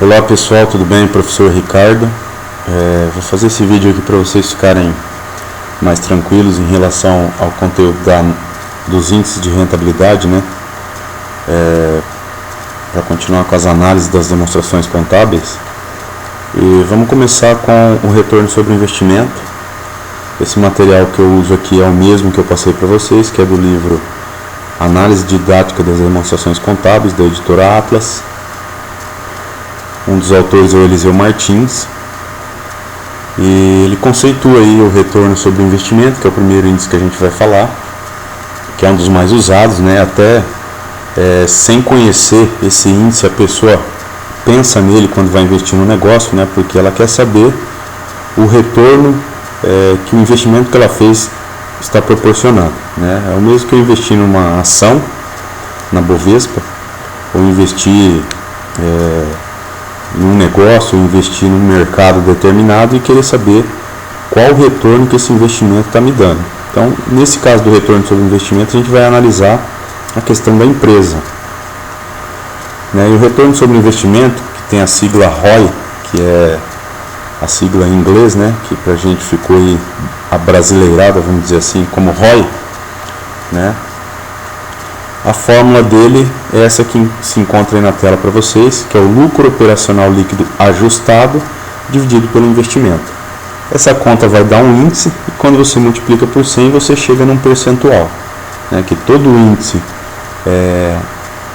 Olá pessoal, tudo bem? Professor Ricardo. Vou fazer esse vídeo aqui para vocês ficarem mais tranquilos em relação ao conteúdo dos índices de rentabilidade, né? Para continuar com as análises das demonstrações contábeis. E vamos começar com o retorno sobre investimento. Esse material que eu uso aqui é o mesmo que eu passei para vocês, que é do livro Análise Didática das Demonstrações Contábeis, da editora Atlas. Um dos autores é o Eliseu Martins, e ele conceitua aí o retorno sobre o investimento, que é o primeiro índice que a gente vai falar, que é um dos mais usados, né? Até sem conhecer esse índice, a pessoa pensa nele quando vai investir no negócio, né? Porque ela quer saber o retorno que o investimento que ela fez está proporcionando, né? É o mesmo que eu investir numa ação na Bovespa, ou investir em um negócio, investir num mercado determinado e querer saber qual o retorno que esse investimento está me dando. Então, nesse caso do retorno sobre investimento, a gente vai analisar a questão da empresa, né? E o retorno sobre investimento, que tem a sigla ROI, que é a sigla em inglês, né? Que pra gente ficou aí abrasileirada, vamos dizer assim, como ROI, né? A fórmula dele é essa que se encontra aí na tela para vocês, que é o lucro operacional líquido ajustado dividido pelo investimento. Essa conta vai dar um índice e quando você multiplica por 100 você chega num percentual, né, que todo índice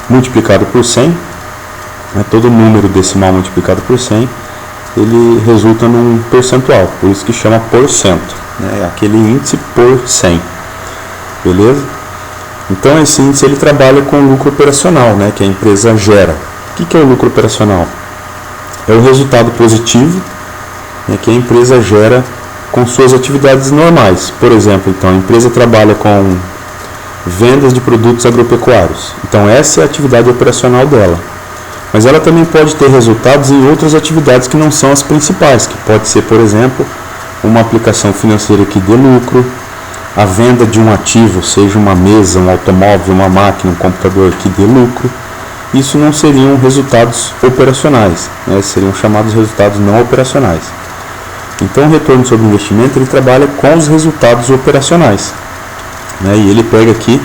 multiplicado por 100, né, todo número decimal multiplicado por 100, ele resulta num percentual, por isso que chama porcento, né, aquele índice por 100, beleza? Então esse índice ele trabalha com o lucro operacional, né, que a empresa gera. O que é o lucro operacional? É o resultado positivo, né, que a empresa gera com suas atividades normais. Por exemplo, então a empresa trabalha com vendas de produtos agropecuários. Então essa é a atividade operacional dela. Mas ela também pode ter resultados em outras atividades que não são as principais, que pode ser, por exemplo, uma aplicação financeira que dê lucro, a venda de um ativo, seja uma mesa, um automóvel, uma máquina, um computador que dê lucro. Isso não seriam resultados operacionais, né? Seriam chamados resultados não operacionais. Então o retorno sobre investimento ele trabalha com os resultados operacionais, né? E ele pega aqui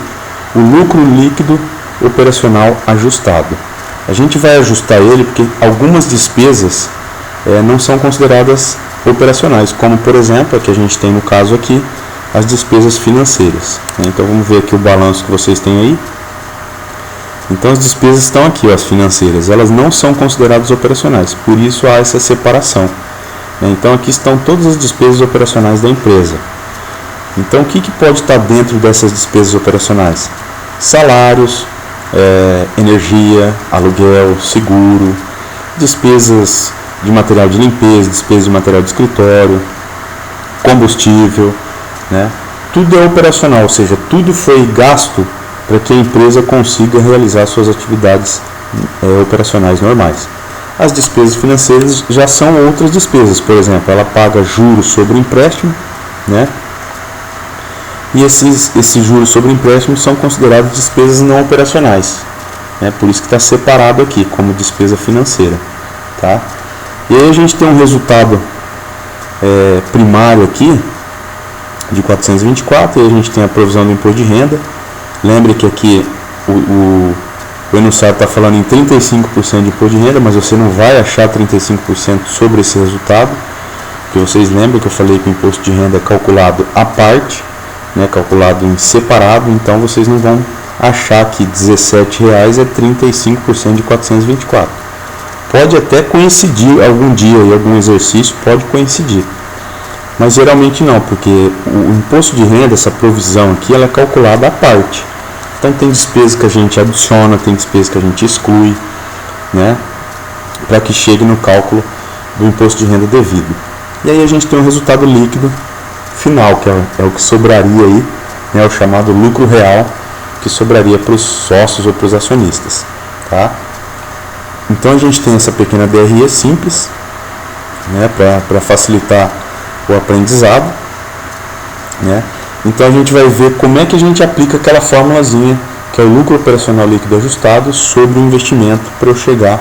o lucro líquido operacional ajustado. A gente vai ajustar ele porque algumas despesas não são consideradas operacionais, como por exemplo a que a gente tem no caso aqui, as despesas financeiras. Então vamos ver aqui o balanço que vocês têm aí. Então as despesas estão aqui, ó, as financeiras, elas não são consideradas operacionais, por isso há essa separação. Então aqui estão todas as despesas operacionais da empresa. Então o que pode estar dentro dessas despesas operacionais? Salários, energia, aluguel, seguro, despesas de material de limpeza, despesas de material de escritório, combustível, né? Tudo é operacional, ou seja, tudo foi gasto para que a empresa consiga realizar suas atividades operacionais normais. As despesas financeiras já são outras despesas, por exemplo, ela paga juros sobre empréstimo, né? E esses juros sobre empréstimo são considerados despesas não operacionais, né? Por isso que está separado aqui como despesa financeira, tá? E aí a gente tem um resultado primário aqui de 424, e a gente tem a provisão do imposto de renda. Lembre que aqui o enunciado está falando em 35% de imposto de renda, mas você não vai achar 35% sobre esse resultado, porque vocês lembram que eu falei que o imposto de renda é calculado à parte, né, calculado em separado, então vocês não vão achar que R$17 é 35% de 424. Pode até coincidir algum dia em algum exercício, pode coincidir. Mas geralmente não, porque o imposto de renda, essa provisão aqui, ela é calculada à parte. Então tem despesas que a gente adiciona, tem despesas que a gente exclui, né, para que chegue no cálculo do imposto de renda devido. E aí a gente tem um resultado líquido final, que é o que sobraria aí, né, o chamado lucro real, que sobraria para os sócios ou para os acionistas, tá? Então a gente tem essa pequena DRE simples, né, para facilitar o aprendizado, né? Então a gente vai ver como é que a gente aplica aquela formulazinha que é o lucro operacional líquido ajustado sobre o investimento para eu chegar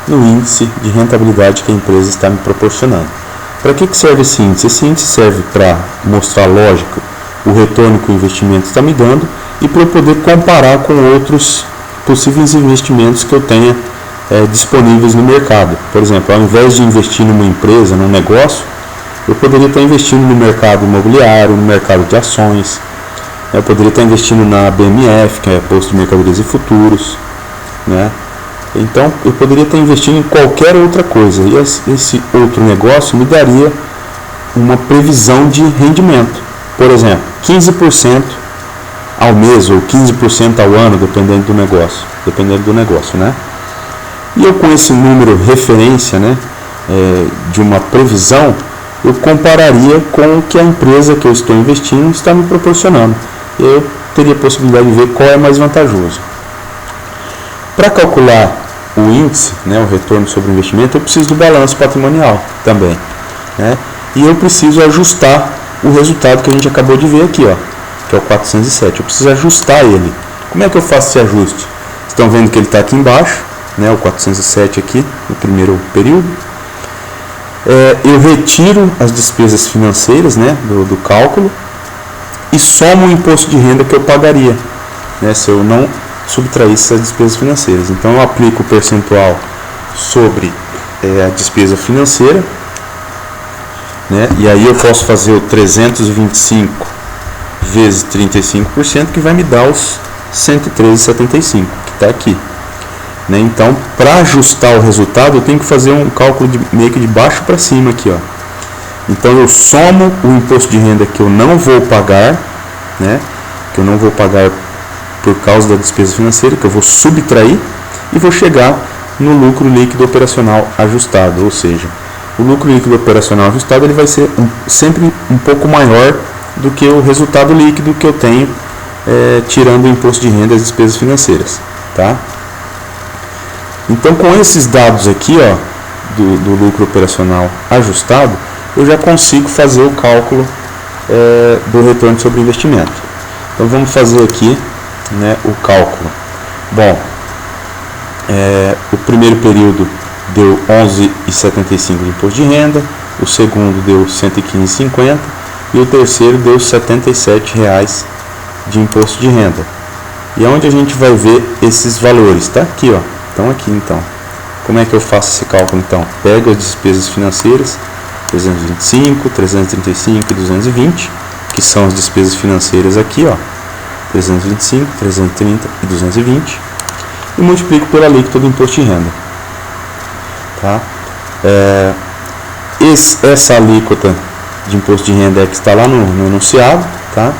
no índice de rentabilidade que a empresa está me proporcionando. Para que serve esse índice? Esse índice serve para mostrar, lógico, o retorno que o investimento está me dando e para eu poder comparar com outros possíveis investimentos que eu tenha disponíveis no mercado. Por exemplo, ao invés de investir numa empresa, num negócio, eu poderia estar investindo no mercado imobiliário, no mercado de ações, eu poderia estar investindo na BMF, que é Posto de Mercadorias e Futuros, né? Então, eu poderia estar investindo em qualquer outra coisa, e esse outro negócio me daria uma previsão de rendimento. Por exemplo, 15% ao mês ou 15% ao ano, dependendo do negócio, né? E eu, com esse número referência, né, de uma previsão, eu compararia com o que a empresa que eu estou investindo está me proporcionando. E eu teria a possibilidade de ver qual é mais vantajoso. Para calcular o índice, né, o retorno sobre o investimento, eu preciso do balanço patrimonial também, né? E eu preciso ajustar o resultado que a gente acabou de ver aqui, ó, que é o 407. Eu preciso ajustar ele. Como é que eu faço esse ajuste? Estão vendo que ele está aqui embaixo, né, o 407 aqui, no primeiro período. Eu retiro as despesas financeiras, né, do cálculo e somo o imposto de renda que eu pagaria, né, se eu não subtraísse as despesas financeiras. Então eu aplico o percentual sobre a despesa financeira, né, e aí eu posso fazer o 325 vezes 35%, que vai me dar os 113,75, que está aqui. Né? Então, para ajustar o resultado, eu tenho que fazer um cálculo meio que de baixo para cima aqui, ó. Então, eu somo o imposto de renda que eu não vou pagar, né? Que eu não vou pagar por causa da despesa financeira, que eu vou subtrair, e vou chegar no lucro líquido operacional ajustado. Ou seja, o lucro líquido operacional ajustado ele vai ser sempre um pouco maior do que o resultado líquido que eu tenho tirando o imposto de renda e as despesas financeiras, tá? Então, com esses dados aqui, ó, do lucro operacional ajustado, eu já consigo fazer o cálculo do retorno sobre investimento. Então, vamos fazer aqui, né, o cálculo. Bom, o primeiro período deu 11,75 de imposto de renda, o segundo deu 115,50 e o terceiro deu R$ 77,00 de imposto de renda. E onde a gente vai ver esses valores? Tá aqui, ó. Estão aqui, então. Como é que eu faço esse cálculo, então? Pego as despesas financeiras, 325, 335 e 220, que são as despesas financeiras aqui, ó. 325, 330 e 220, e multiplico pela alíquota do imposto de renda. Tá? Essa alíquota de imposto de renda é que está lá no enunciado, tá?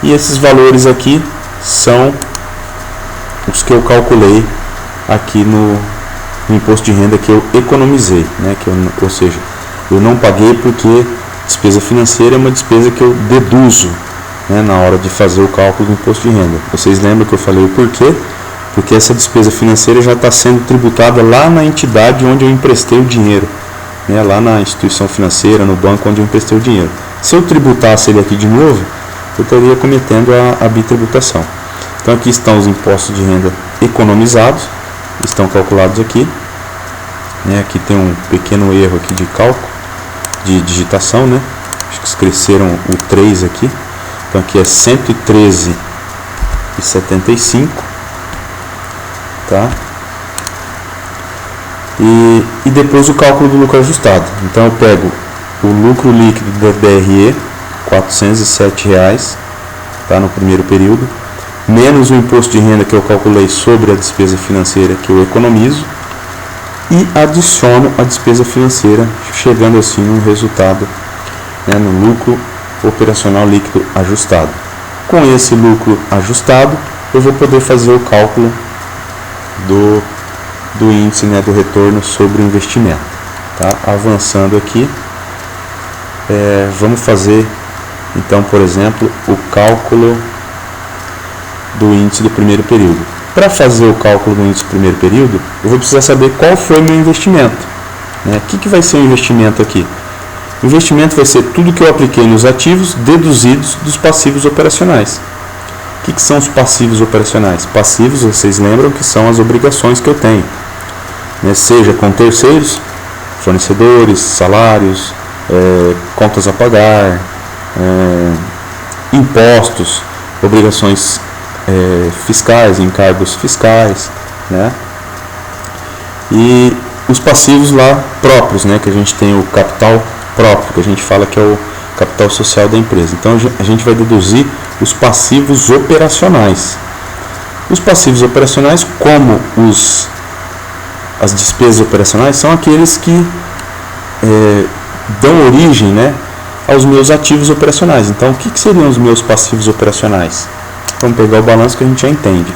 E esses valores aqui são os que eu calculei aqui no imposto de renda que eu economizei, né? Ou seja, eu não paguei porque despesa financeira é uma despesa que eu deduzo, né, na hora de fazer o cálculo do imposto de renda. Vocês lembram que eu falei o porquê? Porque essa despesa financeira já está sendo tributada lá na entidade onde eu emprestei o dinheiro, né, lá na instituição financeira, no banco onde eu emprestei o dinheiro. Se eu tributasse ele aqui de novo, eu estaria cometendo a bitributação. Então aqui estão os impostos de renda economizados, estão calculados aqui, né? Aqui tem um pequeno erro aqui de cálculo, de digitação, né? Acho que esqueceram o 3 aqui. Então aqui é 113,75, tá? E depois o cálculo do lucro ajustado. Então eu pego o lucro líquido da DRE, R$ 407,00, tá? No primeiro período, menos o imposto de renda que eu calculei sobre a despesa financeira que eu economizo, e adiciono a despesa financeira, chegando assim no resultado, né, no lucro operacional líquido ajustado. Com esse lucro ajustado, eu vou poder fazer o cálculo do índice, né, do retorno sobre o investimento. Tá? Avançando aqui, vamos fazer então, por exemplo, o cálculo do índice do primeiro período. Para fazer o cálculo do índice do primeiro período, eu vou precisar saber qual foi o meu investimento, né? O que vai ser o investimento aqui? O investimento vai ser tudo que eu apliquei nos ativos deduzidos dos passivos operacionais. O que são os passivos operacionais? Passivos, vocês lembram que são as obrigações que eu tenho. né, seja com terceiros, fornecedores, salários, contas a pagar, impostos, obrigações fiscais, encargos fiscais, né? E os passivos lá próprios, né, que a gente tem o capital próprio, que a gente fala que é o capital social da empresa. Então a gente vai deduzir os passivos operacionais. Os passivos operacionais, como as despesas operacionais, são aqueles que dão origem, né, aos meus ativos operacionais. Então, o que seriam os meus passivos operacionais? Vamos pegar o balanço que a gente já entende.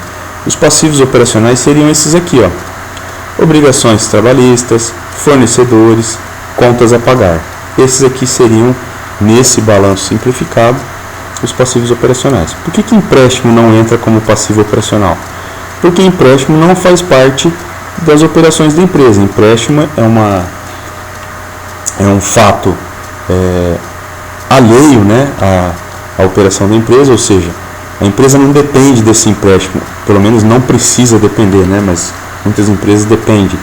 Os passivos operacionais seriam esses aqui, ó: obrigações trabalhistas, fornecedores, contas a pagar. Esses aqui seriam, nesse balanço simplificado, os passivos operacionais. Por que empréstimo não entra como passivo operacional? Porque empréstimo não faz parte das operações da empresa. Empréstimo é um fato alheio, né, à operação da empresa, ou seja, a empresa não depende desse empréstimo, pelo menos não precisa depender, né, mas muitas empresas dependem.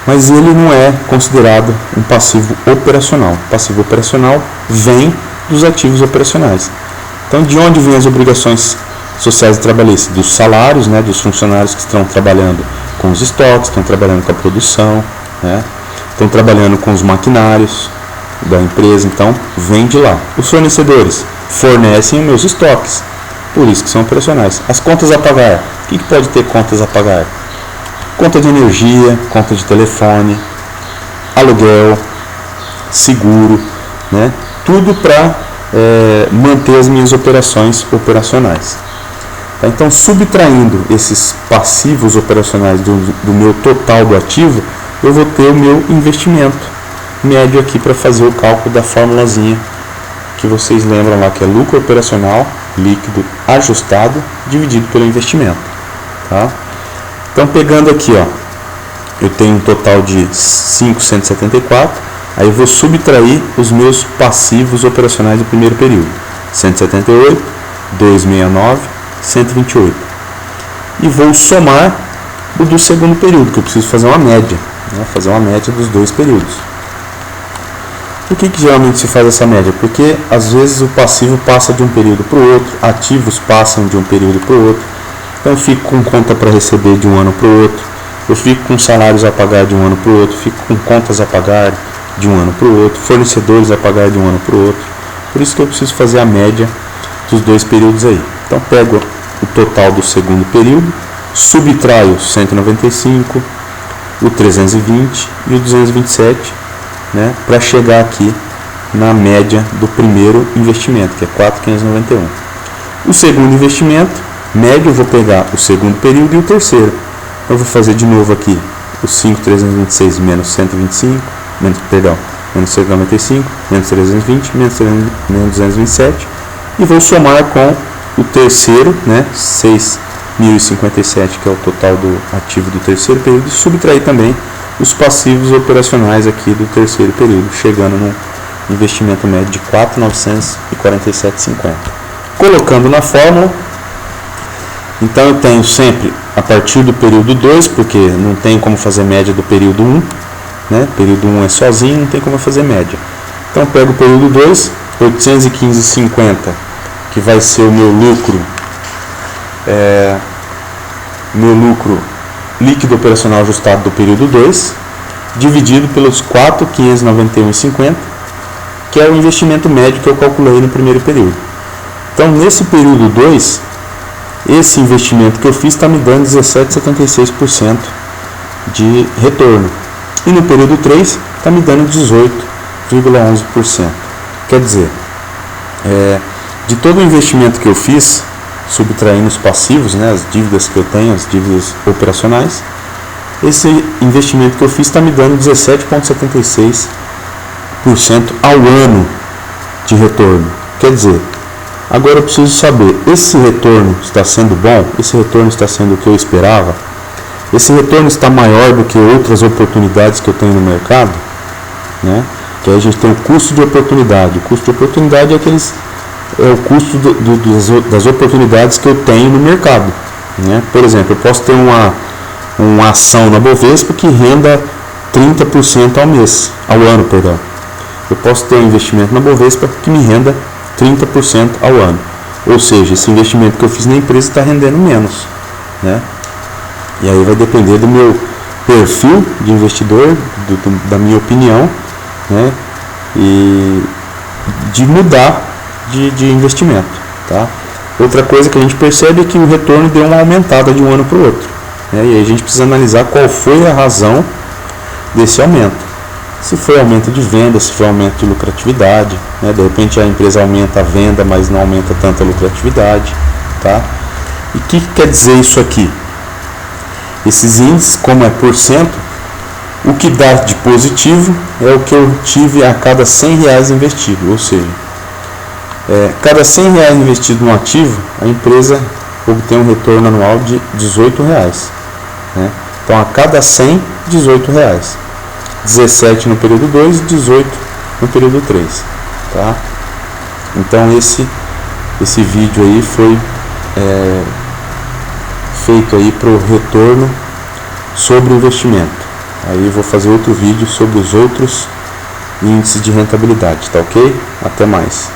Mas ele não é considerado um passivo operacional. O passivo operacional vem dos ativos operacionais. Então, de onde vêm as obrigações sociais e trabalhistas? Dos salários, né, dos funcionários que estão trabalhando com os estoques, estão trabalhando com a produção, né, estão trabalhando com os maquinários da empresa, então vem de lá. Os fornecedores fornecem os meus estoques, por isso que são operacionais. As contas a pagar, o que pode ter contas a pagar? Conta de energia, conta de telefone, aluguel, seguro, né? Tudo para manter as minhas operações operacionais. Então, subtraindo esses passivos operacionais do meu total do ativo, eu vou ter o meu investimento médio aqui para fazer o cálculo da formulazinha que vocês lembram lá, que é lucro operacional líquido ajustado dividido pelo investimento, tá? Então, pegando aqui, ó, eu tenho um total de 5.174, aí eu vou subtrair os meus passivos operacionais do primeiro período: 178, 269, 128. E vou somar o do segundo período, que eu preciso fazer uma média, né? Fazer uma média dos dois períodos. Por que geralmente se faz essa média? Porque às vezes o passivo passa de um período para o outro, ativos passam de um período para o outro. Então eu fico com conta para receber de um ano para o outro, eu fico com salários a pagar de um ano para o outro, fico com contas a pagar de um ano para o outro, fornecedores a pagar de um ano para o outro. Por isso que eu preciso fazer a média dos dois períodos aí. Então pego o total do segundo período, subtraio 195, o 320 e o 227, né, para chegar aqui na média do primeiro investimento, que é 4.591. O segundo investimento médio, eu vou pegar o segundo período e o terceiro. Eu vou fazer de novo aqui o 5.326 menos 125, menos 195, menos 320, menos 227, e vou somar com o terceiro, né, 6.057, que é o total do ativo do terceiro período, e subtrair também os passivos operacionais aqui do terceiro período, chegando no investimento médio de 4.947,50. Colocando na fórmula, então eu tenho sempre a partir do período 2, porque não tem como fazer média do período 1, né? Período 1 é sozinho, não tem como fazer média. Então eu pego o período 2, 815,50, que vai ser o meu lucro líquido operacional ajustado do período 2, dividido pelos 4.591,50, que é o investimento médio que eu calculei no primeiro período. Então, nesse período 2, esse investimento que eu fiz está me dando 17,76% de retorno. E no período 3 está me dando 18,11%. Quer dizer, de todo o investimento que eu fiz, subtraindo os passivos, né, as dívidas que eu tenho, as dívidas operacionais, esse investimento que eu fiz está me dando 17,76% ao ano de retorno. Quer dizer, agora eu preciso saber, esse retorno está sendo bom? Esse retorno está sendo o que eu esperava? Esse retorno está maior do que outras oportunidades que eu tenho no mercado? Né? Que aí a gente tem o custo de oportunidade. O custo de oportunidade é o custo das oportunidades que eu tenho no mercado. Né? Por exemplo, eu posso ter uma ação na Bovespa que renda 30% ao ano, perdão. Eu posso ter um investimento na Bovespa que me renda 30% ao ano. Ou seja, esse investimento que eu fiz na empresa está rendendo menos, né? E aí vai depender do meu perfil de investidor, da minha opinião, né? E de mudar de investimento, tá? Outra coisa que a gente percebe é que o retorno deu uma aumentada de um ano para o outro, né? E aí a gente precisa analisar qual foi a razão desse aumento. Se foi aumento de venda, se foi aumento de lucratividade, né? De repente a empresa aumenta a venda, mas não aumenta tanto a lucratividade, tá? E o que quer dizer isso aqui? Esses índices, como é por cento, o que dá de positivo é o que eu tive a cada R$100 investido, ou seja, cada R$100 investido no ativo, a empresa obtém um retorno anual de R$18, né? Então a cada 100, R$18, 17 no período 2 e 18 no período 3, tá? Então esse vídeo aí foi feito aí para o retorno sobre o investimento. Aí eu vou fazer outro vídeo sobre os outros índices de rentabilidade, tá ok? Até mais.